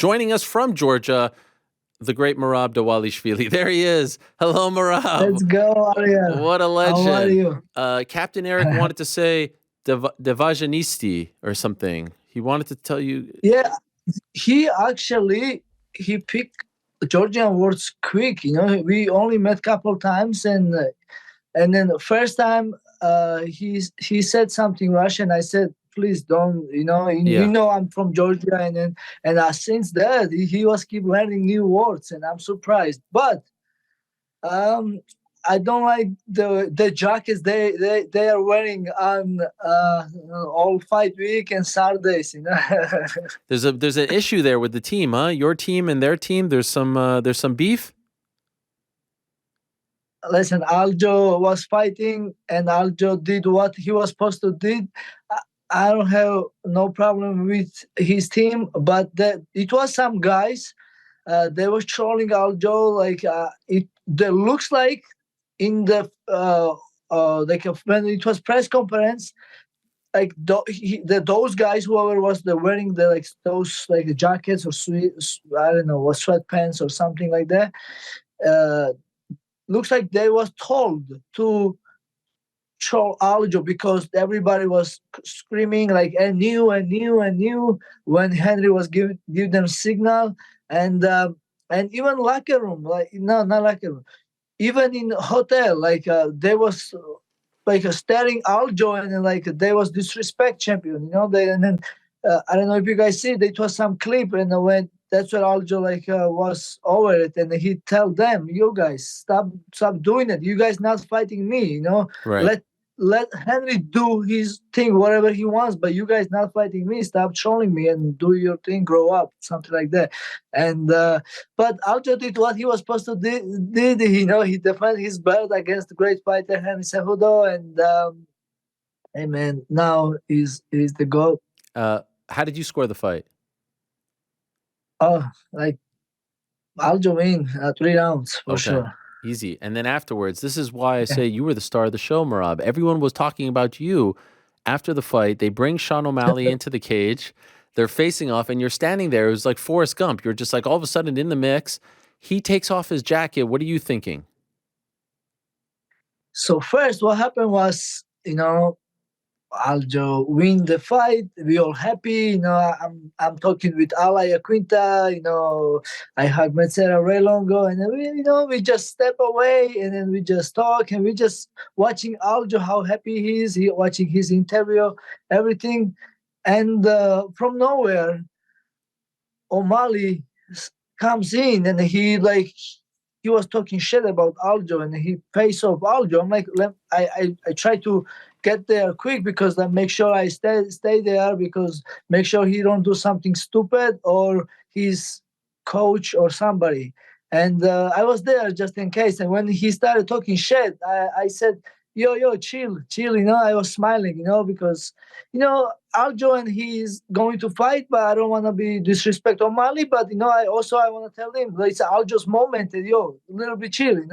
Joining us from Georgia, the great Merab Dvalishvili. There he is. Hello, Merab. Let's go, Ariel. What a legend. How are you? Captain Eric wanted to say Devajanisti or something. He wanted to tell you. Yeah, he picked Georgian words quick. We only met couple times, and then the first time he said something Russian. I said, please don't. I'm from Georgia, and since that he was keep learning new words, and I'm surprised. But I don't like the jackets they are wearing on all fight week and Saturdays. There's an issue there with the team, huh? Your team and their team. There's some beef. Listen, Aljo was fighting, and Aljo did what he was supposed to do. I don't have no problem with his team, but it was some guys. They were trolling Aljo like it. They looks like in the when it was press conference, like those guys, whoever was wearing those jackets or I don't know, what sweatpants or something like that. Looks like they was told to troll Aljo because everybody was screaming like I knew when Henry was give them signal, and even locker room, like no, not locker room, even in hotel, they was staring Aljo, and then they was disrespect champion, and then I don't know if you guys see it was some clip, and when that's what Aljo was over it, and he tell them, you guys stop doing it, you guys not fighting me, Right. Let Henry do his thing, whatever he wants, but you guys not fighting me. Stop trolling me and do your thing. Grow up, something like that. And but Aljo did what he was supposed to did. He defended his belt against the great fighter Henry Cejudo, and hey man, now he's the GOAT. How did you score the fight? Oh, Aljo win 3 rounds for sure. Easy. And then afterwards, this is why I say you were the star of the show, Merab. Everyone was talking about you after the fight. They bring Sean O'Malley into the cage. They're facing off, and you're standing there. It was like Forrest Gump. You're just like all of a sudden in the mix. He takes off his jacket. What are you thinking? So first, what happened was, Aljo win the fight. We all happy. I'm talking with Alaya Quinta. I hug Metzera Ray Longo, and then we just step away, and then we just talk, and we just watching Aljo how happy he is. He watching his interview, everything, and from nowhere, O'Malley comes in, and he was talking shit about Aljo, and he pays off Aljo. I'm like, I try to get there quick because I make sure I stay there, because make sure he don't do something stupid or his coach or somebody. And I was there just in case. And when he started talking shit, I said, yo, chill. I was smiling, because, Aljo and he's going to fight, but I don't want to be disrespect O'Malley. But, I want to tell him it's Aljo's moment. And, a little bit chill,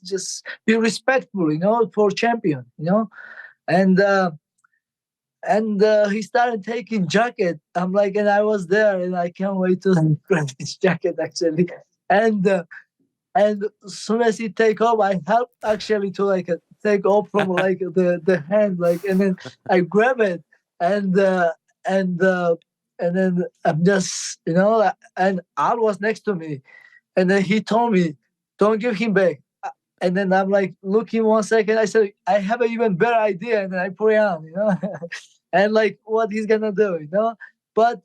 just be respectful, for champion, And he started taking jacket. I'm like, and I was there, and I can't wait to grab his jacket actually. And as soon as he take off, I helped actually to take off from the hand, and then I grab it, and then I'm just and Al was next to me, and then he told me, "Don't give him back." And then I'm like, looking 1 second. I said, I have an even better idea. And then I put it on, and what he's going to do, But,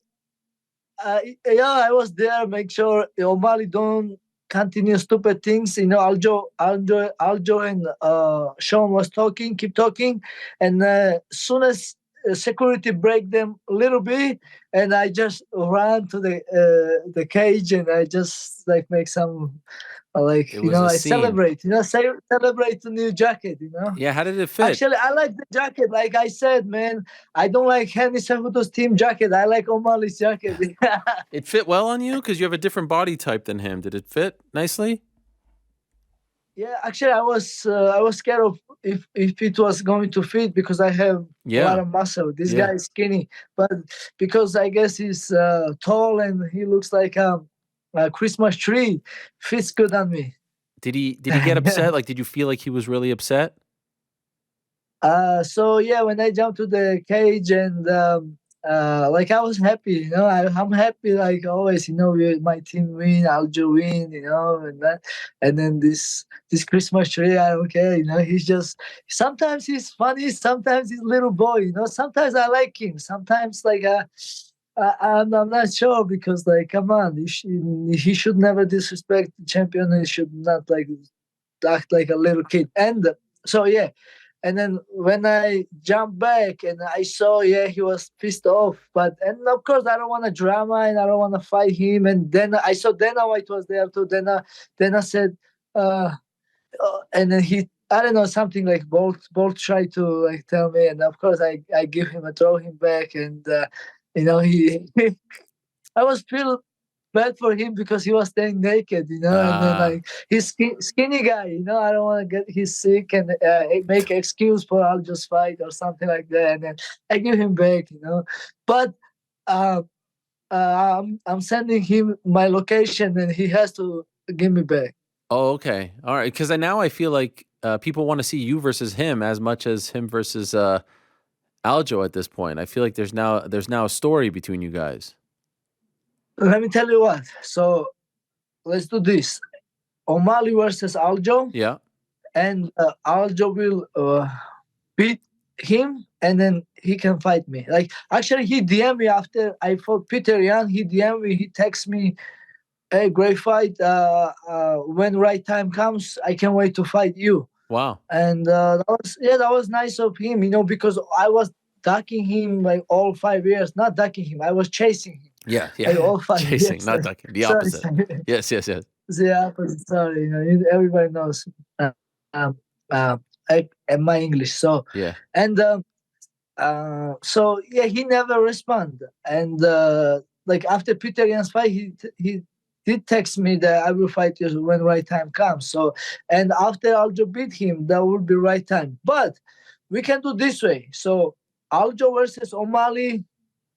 I was there, make sure O'Malley don't continue stupid things. Aljo and Sean was keep talking. And as soon as security break them a little bit, and I just ran to the cage, and I just make some... I celebrate, celebrate the new jacket, Yeah, how did it fit? Actually, I like the jacket. Like I said, man, I don't like Henry Cejudo's team jacket. I like O'Malley's jacket. It fit well on you because you have a different body type than him. Did it fit nicely? Yeah, actually, I was scared of if it was going to fit because I have a lot Yeah, of muscle. This yeah. guy is skinny, but because I guess he's tall and he looks like a Christmas tree, fits good on me. Did he get upset? Like, did you feel like he was really upset? So yeah, when I jumped to the cage and like I was happy, I'm happy like always, my team win, Aljo win, and then this Christmas tree, I don't care, he's just sometimes he's funny, sometimes he's little boy, sometimes I like him, sometimes like I'm not sure because like come on, he should never disrespect the champion. He should not like act like a little kid. And so yeah, and then when I jumped back and I saw, yeah, he was pissed off. But and of course I don't want a drama and I don't want to fight him. And then I saw Dana White was there too. Dana said, uh, and then I don't know, something like Bolt tried to like tell me, and of course I give him a throw him back, and he I was feel bad for him because he was staying naked, and then Ah, like he's skinny guy, I don't want to get his sick and make excuse for I'll just fight or something like that, and then I give him back, but uh, I'm sending him my location and he has to give me back. oh, okay, all right. Because now I feel like people want to see you versus him as much as him versus Aljo at this point. I feel like there's now a story between you guys. Let me tell you what. So let's do this. O'Malley versus Aljo, Yeah. and Aljo will beat him and then he can fight me. Like actually he DM me after I fought Peter Yan, he DM me, he texts me, hey, great fight. When right time comes, I can't wait to fight you. Wow. And that was nice of him, because I was ducking him like all 5 years. Not ducking him, I was chasing him Yeah. like Yeah. all five Chasing, years. not ducking. The Sorry, opposite. sorry. Yes. Yes. Yes. The opposite. Sorry, everybody knows um, uh, my English. So, Yeah. and so yeah, he never respond. And like after Peter Yan's fight, he did text me that I will fight you when right time comes. So, and after Aljo beat him, that will be right time. But we can do this way. So Aljo versus O'Malley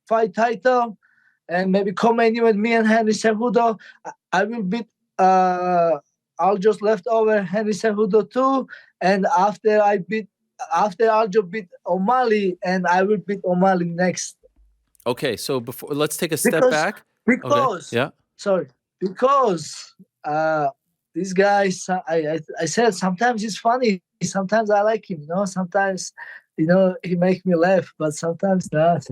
fight title, and maybe co-main with me and Henry Cejudo. I will beat. I'll just left over Henry Cejudo too, and after Aljo beat O'Malley, and I will beat O'Malley next Okay. So before, let's take a step because back. Okay. because Yeah. sorry because this guy I said sometimes he's funny, sometimes I like him, sometimes he make me laugh, but sometimes not.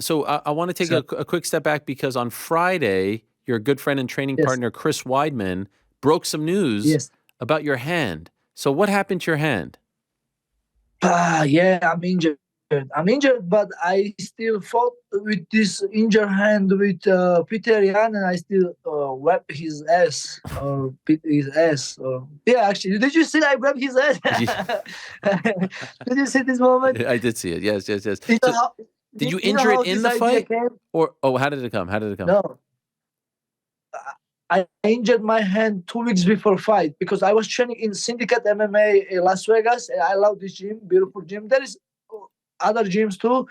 So I want to take So a quick step back because on Friday, your good friend and training yes, partner Chris Weidman broke some news yes. about your hand. So what happened to your hand? Yeah, I'm injured. I'm injured, but I still fought with this injured hand with Peter Yan, and I still whacked his ass or beat his ass. Or yeah, actually, did you see that I grabbed his ass? Did you see this moment? I did see it. Yes. Yes. Yes. You know So how did you you know injure it how in this the idea fight, came? or how did it come? How did it come? No, I injured my hand 2 weeks before fight because I was training in Syndicate MMA in Las Vegas, and I love this gym, beautiful gym. There is other gyms too.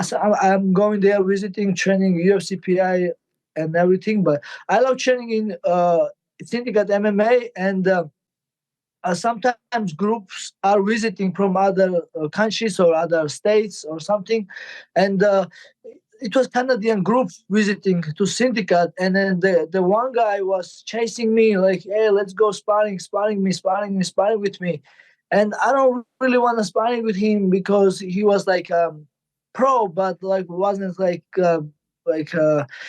So I'm going there, visiting, training UFC PI and everything. But I love training in Syndicate MMA, and sometimes groups are visiting from other countries or other states or something, and it was Canadian group visiting to Syndicate, and then the one guy was chasing me like, "Hey, let's go sparring with me," and I don't really want to sparring with him because he was like pro, but like wasn't like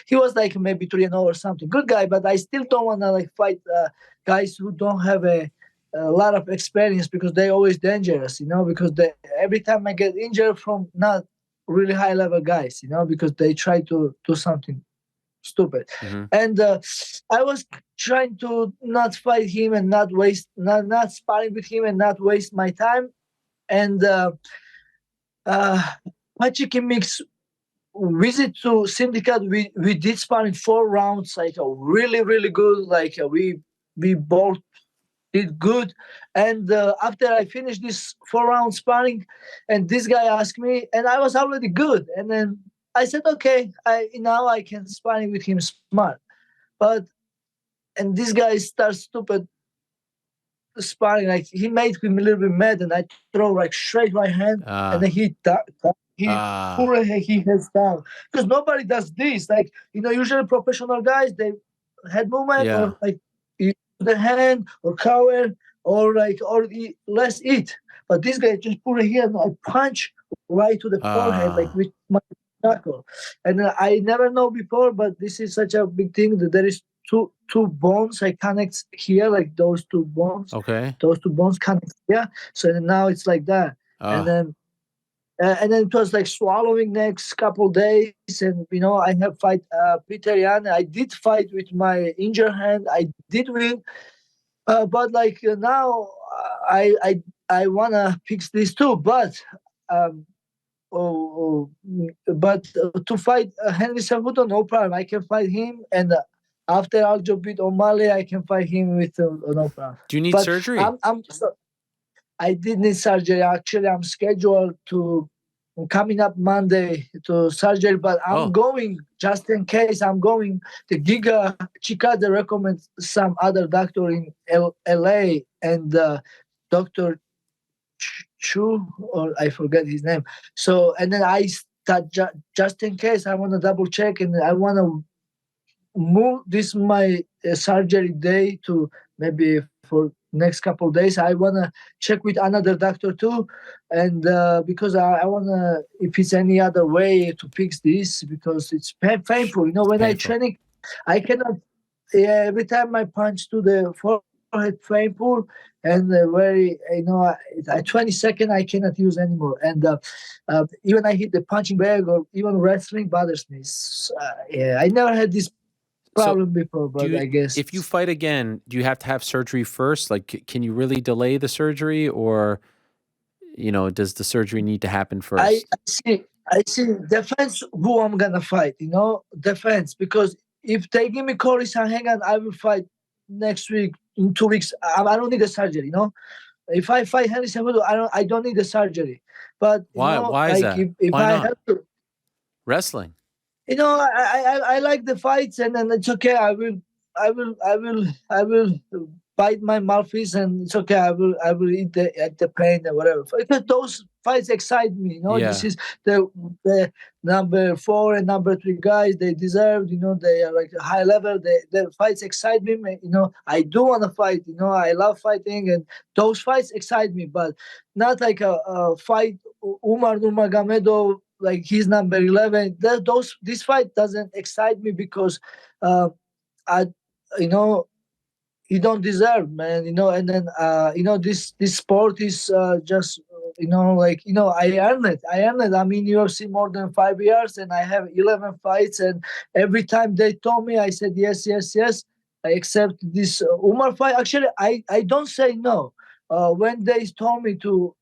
he was like maybe 3-0 or something. Good guy, but I still don't want to like fight guys who don't have a lot of experience because they always dangerous, because every time I get injured from not really high level guys, because they try to do something stupid. Hmm. And I was trying to not fight him and not waste, not sparring with him and not waste my time. And uh, my chicken mix visit to Syndicate, we did sparring 4 rounds, like a really, really good, like we both did good. And after I finished this 4 round sparring, and this guy asked me, and I was already good. And then I said, okay, I now I can sparring with him smart. But and this guy starts stupid sparring. Like he made me a little bit mad, and I throw like straight right hand, and then Ah, he ah, pull he heads down because nobody does this. Like usually professional guys they head movement yeah. or like the hand or cover or like or less eat. But this guy just put it here and I punch right to the forehead like Ah, with my knuckle. And I never know before, but this is such a big thing that there is two bones I connect here, like okay. those two bones connect here. So then now it's like that, and Ah, then it was like swallowing next couple days, and I have fight Peter Yan. I did fight with my injured hand. I did win, but like now I wanna fix this too. But um, but to fight Henry Cejudo, no problem. I can fight him, and after Aljo beat O'Malley, I can fight him with no problem. do you need But surgery? I did need surgery. Actually, I'm scheduled to coming up Monday to surgery, but I'm Oh, going just in case. I'm going. The Giga Chikade recommends some other doctor in LA, and Doctor Chu, or I forget his name. So and then I start just in case I want to double check, and I want to move this my surgery day to maybe for next couple days. I want to check with another doctor too, and because I want to if it's any other way to fix this because it's painful. it's When I painful. training, I cannot. Yeah, every time I punch to the forehead painful, and very at 20 second I cannot use anymore, and even I hit the punching bag or even wrestling bothers me. Yeah, I never had this So, problem before, do but you I guess if you fight again, do you have to have surgery first? Like, can you really delay the surgery, or does the surgery need to happen I first? see. I see. Defense who I'm gonna fight. Defense because if they give me Corey Sanhagan, I will fight next week in 2 weeks. I don't need the surgery. If I fight Henry Cejudo, I don't need the surgery. But Why? Why is like that? if Why I not? have to, Wrestling. I like the fights, and then it's okay. I will bite my mouthpiece, and it's okay. I will eat the pain or whatever. Because those fights excite me. This Yeah, is the number four and number three guys. They deserve. They are like a high level. The fights excite me. I do want to fight. I love fighting, and those fights excite me. But not like a fight Umar Nurmagomedov, like he's number 11. This fight doesn't excite me because uh, I you know he don't deserve, man. And then this sport is just I earned it. I'm in UFC more than 5 years, and I have 11 fights, and every time they told me, I said yes, yes, yes. I accept this Umar fight. Actually, I don't say no. When they told me to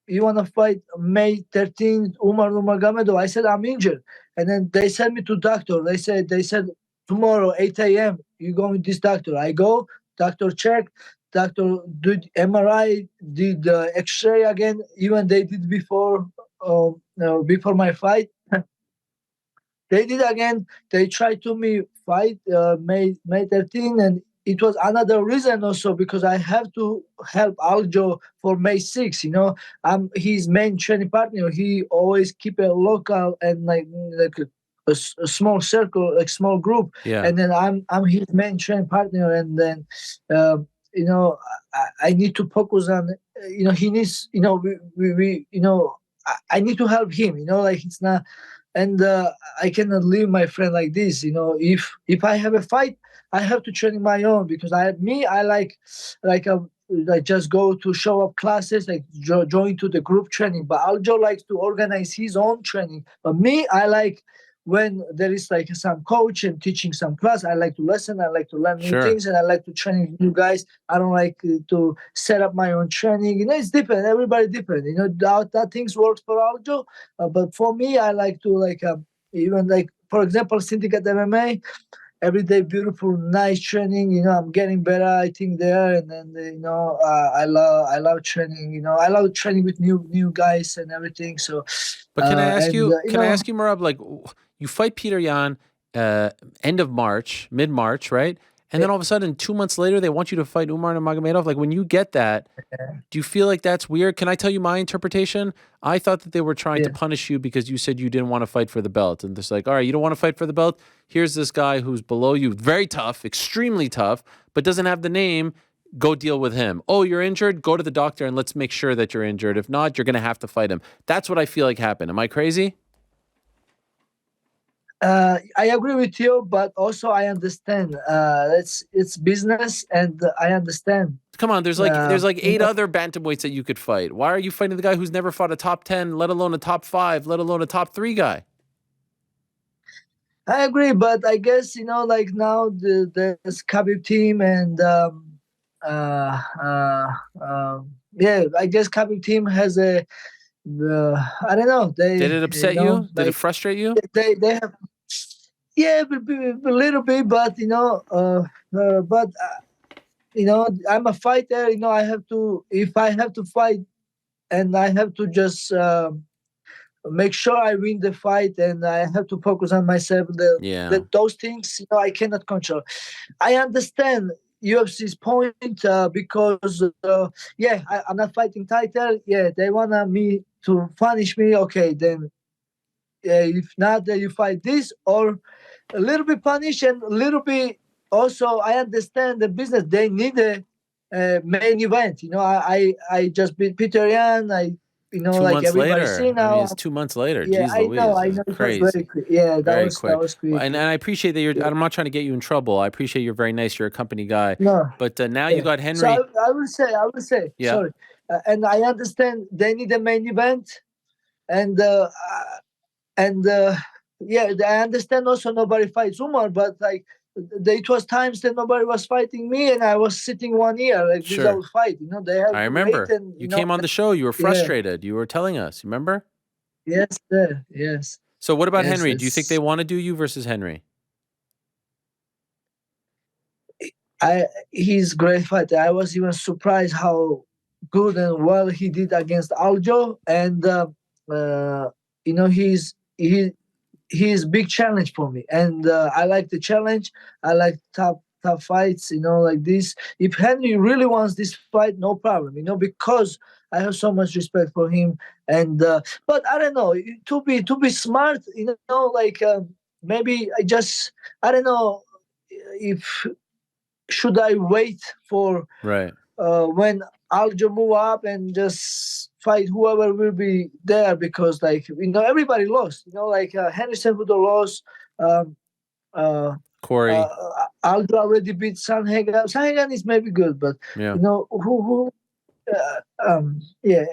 you want to fight May 13th, Umar Nurmagomedov. I said, I'm injured. And then they sent me to doctor. They said tomorrow, 8 a.m., you go with this doctor. I go, doctor check, doctor did MRI, did X-ray again. Even they did before my fight. They did again. They tried to me fight May 13, and it was another reason also because I have to help Aljo for May 6. I'm his main training partner. He always keep a local and like a small circle, like small group, yeah, and then I'm his main training partner, and then you know I need to focus on he needs we I need to help him. Like it's not and I cannot leave my friend like this. If I have a fight, I have to train my own because I like just go to show up classes, like join to the group training. But Aljo likes to organize his own training. But me, I like when there is like some coach and teaching some class. I like to listen. I like to learn new sure. things, and I like to train new guys. I don't like to set up my own training. It's different. Everybody different. That things works for Aljo, but for me, I like to even like for example, Syndicate MMA. every day beautiful, nice training. I'm getting better, I think, there. And then I love training. I love training with new guys and everything. So, But can I ask and you? Can I ask you, Merab? Like, you fight Peter Yan, end of March, mid March, right? And then all of a sudden, 2 months later, they want you to fight Umar Nurmagomedov. Like, when you get that, do you feel like that's weird? Can I tell you my interpretation? I thought that they were trying to yeah. punish you because you said you didn't want to fight for the belt. And it's like, all right, you don't want to fight for the belt? Here's this guy who's below you, very tough, extremely tough, but doesn't have the name. Go deal with him. Oh, you're injured? Go to the doctor and let's make sure that you're injured. If not, you're going to have to fight him. That's what I feel like happened. Am I crazy? I agree with you, but also I understand. It's business, and I understand. Come on, there's like Uh, there's like you eight know, other bantamweights that you could fight. Why are you fighting the guy who's never fought a top 10, let alone a top 5, let alone a top 3 guy? I agree, but I guess like now there's Khabib team, and yeah, I guess Khabib team has I don't know. Did it upset you? Did it Like frustrate you? they have, yeah, a little bit, but I'm a fighter. I have to, if I have to fight, and I have to just make sure I win the fight, and I have to focus on myself. Yeah. Those things, I cannot control. I understand UFC's point, because yeah, I'm not fighting title. Yeah, they wanna me to punish me. Okay, then if not, then you fight this, or a little bit punish, and a little bit also. I understand the business. They need a main event. I just beat Peter Yan. Two like months everybody see later. I mean, now. it's 2 months later. Yeah, Jeez I know. Louise. I It's know. It was very crazy. quick. Yeah, that Very was quick. Well, quick. and I appreciate that Yeah. I'm not trying to get you in trouble. I appreciate you're very nice. You're a company guy. No. But now you Yeah. got So Henry. I will say, Yeah. sorry, and I understand they need a main event, and yeah, I understand also nobody fights Umar, but like it was times that nobody was fighting me, and I was sitting 1 year like Sure. without fight. They have I to wait, remember. and You came on the show. You were yeah, frustrated. You were telling us. Remember? yes, sir, yes, So what about yes. Henry? Do you think they It's want to do you versus Henry? I he's great fighter. I was even surprised how good and well he did against Aljo, and uh, he's big challenge for me, and I like the challenge. I like tough fights, like this. If Henry really wants this fight, no problem, because I have so much respect for him. And but I don't know, to be smart, like maybe I don't know if should I wait for Right. when Aljo move up and just fight whoever will be there, because like everybody lost. Like Henry Cejudo lost. Um, uh, Corey. Aljo already beat Sanhagan. Sanhagan is maybe good, but Yeah. who yeah,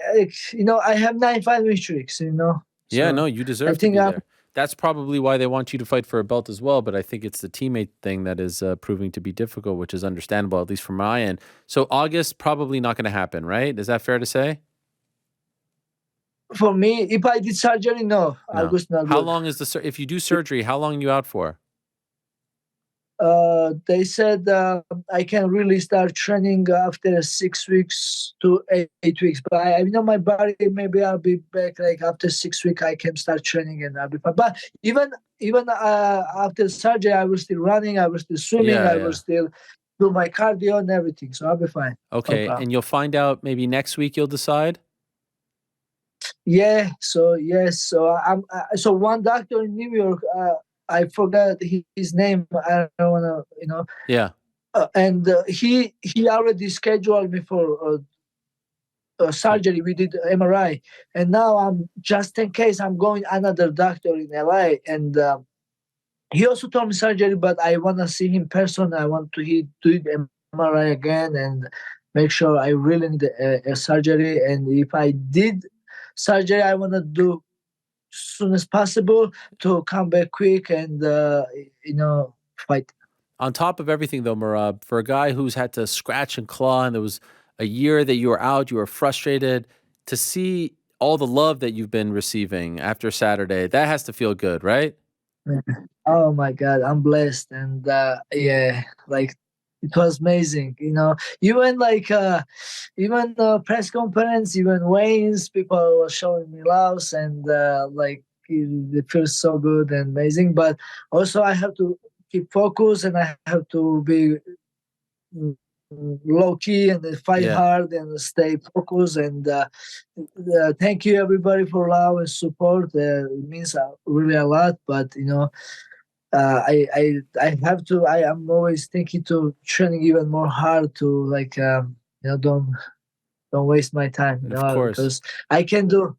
I have 9 fight streaks. Yeah, no, So you I deserve to think be I'm there. That's probably why they want you to fight for a belt as well. But I think it's the teammate thing that is proving to be difficult, which is understandable, at least from my end. So August, probably not going to happen, right? Is that fair to say? for me. If I did surgery, no, No. August not How good. long is if you do surgery, how long are you out for? They said I can really start training after 6 weeks to 8 weeks. But I know my body. Maybe I'll be back like after 6 weeks. I can start training, and I'll be fine. But even after surgery, I was still running. I was still swimming. Yeah, I was yeah. still do my cardio and everything. So I'll be fine. No Okay. problem. And you'll find out maybe next week you'll decide? Yeah. So yes. So one doctor in New York. I forgot his name. I don't wanna. Yeah. And he already scheduled me for surgery. We did MRI, and now I'm just in case I'm going another doctor in LA, and he also told me surgery, but I want to see him in person. I want to do MRI again and make sure I really need a surgery. And if I did surgery, I want to do soon as possible to come back quick and fight. On top of everything, though, Merab, for a guy who's had to scratch and claw, and there was a year that you were out, you were frustrated, to see all the love that you've been receiving after Saturday, that has to feel good, right? Yeah. Oh my God, I'm blessed, and yeah, like it was amazing. You know, even like even press conference, even Wayne's people were showing me loves, and like it feels so good and amazing. But also, I have to keep focus, and I have to be low key and then fight Yeah, hard and stay focused. And thank you everybody for love and support. It means really a lot. But you know, I have to. I am always thinking to training even more hard to like you know don't waste my time. You of know course. because I can do.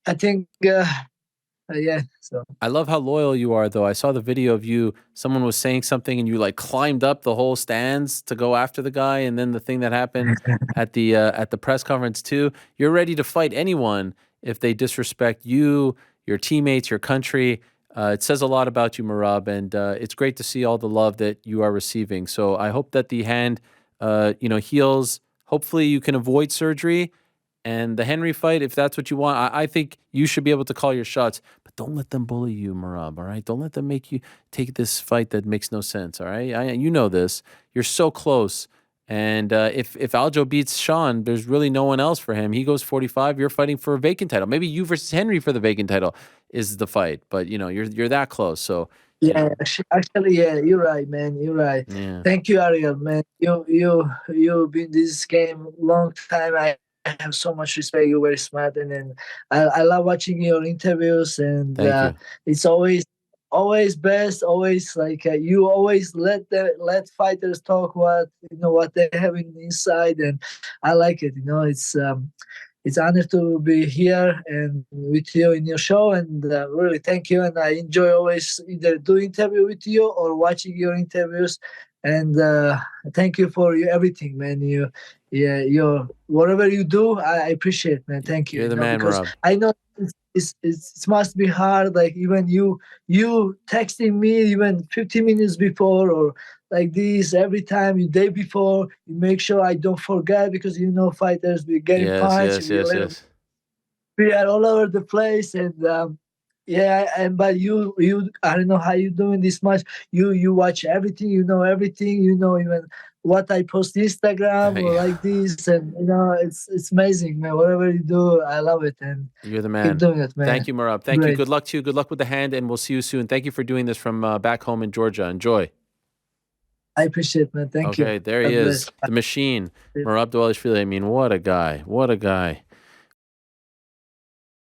I think yeah. So I love how loyal you are, though. I saw the video of you. Someone was saying something, and you like climbed up the whole stands to go after the guy. And then the thing that happened at the press conference too. You're ready to fight anyone if they disrespect you, your teammates, your country. It says a lot about you, Merab, and it's great to see all the love that you are receiving. So I hope that the hand, heals. Hopefully, you can avoid surgery. And the Henry fight, if that's what you want, I think you should be able to call your shots. But don't let them bully you, Merab, all right? Don't let them make you take this fight that makes no sense, all right? You know this. You're so close. And if Aljo beats Sean, there's really no one else for him. He goes 45. You're fighting for a vacant title. Maybe you versus Henry for the vacant title is the fight. But you're that close. So yeah, actually, yeah, you're right, man. You're right. yeah, Thank you, Ariel, man. You've been this game long time. I have so much respect. You're very smart, and then I love watching your interviews, and thank you, it's always best. Always like you always let fighters talk what they have inside, and I like it. You know, it's honor to be here and with you in your show, and really thank you. And I enjoy always either do interview with you or watching your interviews. And thank you for everything, man. Yeah, your whatever you do, I appreciate, man. Thank you. you're You the know, man, because Merab. I know it must be hard. Like even you texting me even 15 minutes before or like this every time you day before you make sure I don't forget because you know fighters we getting Yes, punched yes, we yes, little yes. we are all over the place and yeah and but you I don't know how you doing this much you watch everything you know even what I post Instagram or Yeah. like this and you know it's amazing man whatever you do I love it and You're the keep man. doing it Thank man you, Merab. Thank you. great Good luck to you. Good luck with the hand, and we'll see you soon. Thank you for doing this from back home in Georgia. Enjoy. I appreciate man thank you Okay, there he God is, bless. the machine, Merab Dvalishvili. I mean, what a guy. What a guy.